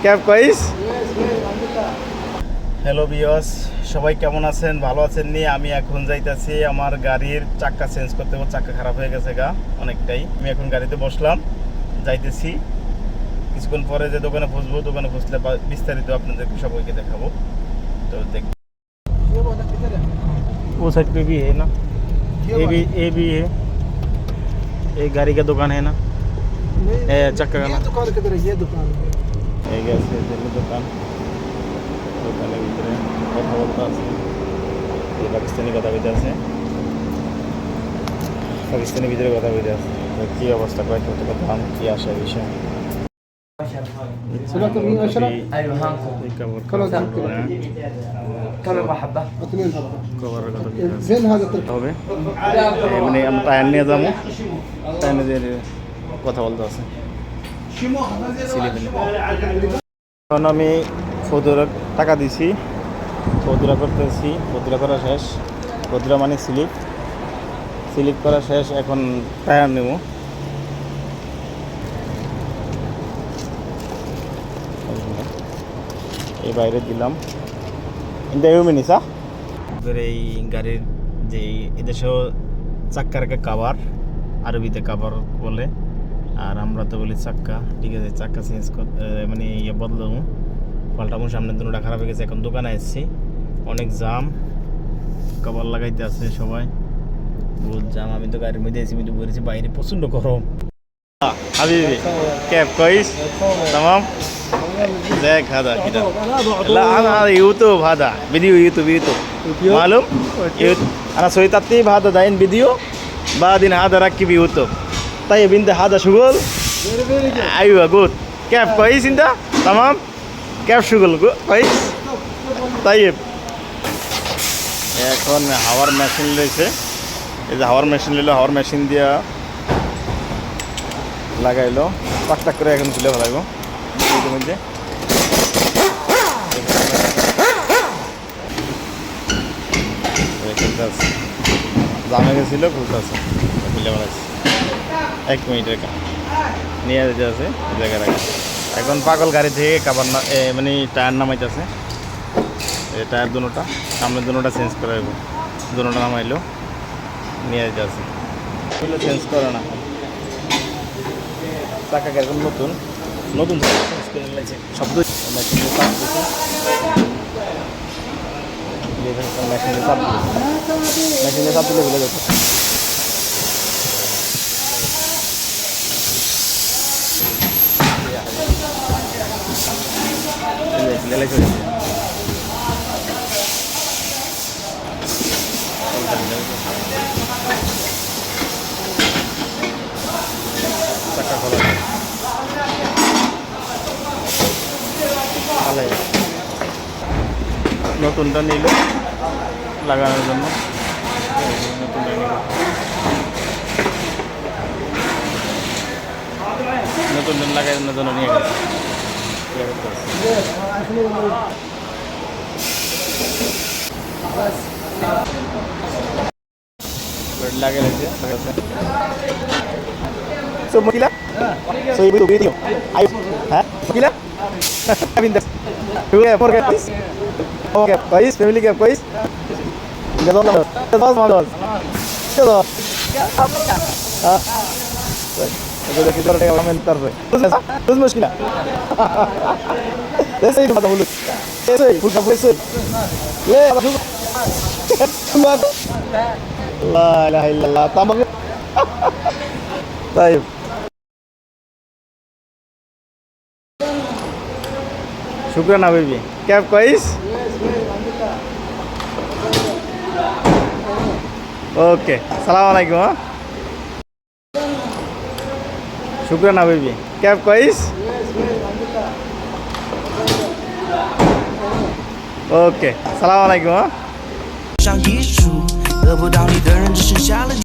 Cab কইস। Hello viewers, সবাই কেমন আছেন? ভালো আছেন নি? আমি এখন যাইতাছি আমার গাড়ির চাক্কা চেঞ্জ করতে হবে। চাক্কা খারাপ হয়ে গেছে অনেকটাই। আমি এখন গাড়িতে বসলাম, যাইতেছি। কিছুক্ষণ পরে যে দোকানে বসবো, দোকানে বসলে বিস্তারিত আপনাদেরকে সবাইকে দেখাবো। तो देख वो साइड पे भी है ना, ये भी है, एक गाड़ी का दुकान है ना, चक्का का ना दुकान किधर है? ये दुकान एक ऐसे दुकान দোকানের ভিতরে কথাবার্তা আছে। এই পাকিস্তানি কথা বলতে আছে, পাকিস্তানি ভিতরে কথা বলতে আছে। কী অবস্থা, কয় কত দাম, কী আসে বিষয়। سمعت مين اشرب؟ ايوه هانكم خلاص كم يبغى حبه؟ 2 حبة. কভারের কথা فين هذا الترك؟ হবে মানে আমরা টায়ার নিয়ে যাবো, টায়ার নিয়ে কথা বলতে আছে। এখন আমি ফতুরা টাকা দিছি, ফতুরা করতেছি, ফতুরা করা শেষ। ফতুরা মানে স্লিপ করা শেষ। এখন টায়ার নেব। এই বাইরে দিলাম মিনিসা। এই গাড়ির যে এদেশেও চাক্কার কাভার, আরবিতে কাভার বলে, আর আমরা তো বলি চাক্কা। ঠিক আছে, চাক্কা চেঞ্জ মানে ইয়ে বদলাম, পাল্টামো। সামনের দুটোটা খারাপ হয়ে গেছে। এখন দোকানে এসেছি, অনেক জাম, কাভার লাগাইতে আছে সবাই, বহুত জাম। আমি তো গাড়ির মধ্যে এসে কিন্তু বলেছি, বাইরে প্রচণ্ড গরম। হাবিবি كيف كويس تمام ازيك هذا كده لا انا يوتيوب هذا فيديو يوتيوب معلوم انا سويت الطيب هذا داين فيديو بعدين هذا ركب يوتيوب طيب انت هذا شغل ايوه جود كيف كويس انت تمام كيف شغل كويس طيب এখন হাওয়ার মেশিন রয়েছে। এই যে হাওয়ার মেশিন নিল, হাওয়ার মেশিন দিয়া লাগাইলো, টাক করে এখন তুলে ফেলাইব। মধ্যে জামে গেছিল, খুলতে আছে, খুলে ফেলাইছে। 1 মিনিটের কাজ নিয়ে যেতে আছে জায়গায় রাখা। এখন পাগল গাড়ি থেকে কাবার মানে টায়ার নামাইতেছে। এই টায়ার দুটোটা, সামনের দুটোটা চেঞ্জ করা হইব। দুটোটা নামাইলো, নিয়ে যেতে আছে। চেঞ্জ করে না, চাকা একদম নতুন নতুন শব্দ। মেশিনে চাপ দিয়েছে, মেশিনে চাপ দিলে ভুলে যেত। চাকা খোলা নতুনটা নিল লাগানোর জন্য। নতুনটা লাগানোর জন্য নিয়ে গেছে। লাগিয়ে রেখেছে। So Mokila? So you will video. Huh? Mokila? Okay, please. Okay, guys, family ke guys. Jadon na. Jadon model. Jadon. Ah. Agar kita orang yang mentar tu. Terus muskil. Desa itu macam mulut. Desa, full cover desa. Le, apa tu? La ilaha illallah. Tambah. Baik. शुक्रान हबीबी कैब कोइस okay सलाम अलैकुम। शुक्रान हबीबी कैब कोइस ओके सलाम अलैकुम। 上一出得不到你的人只剩下了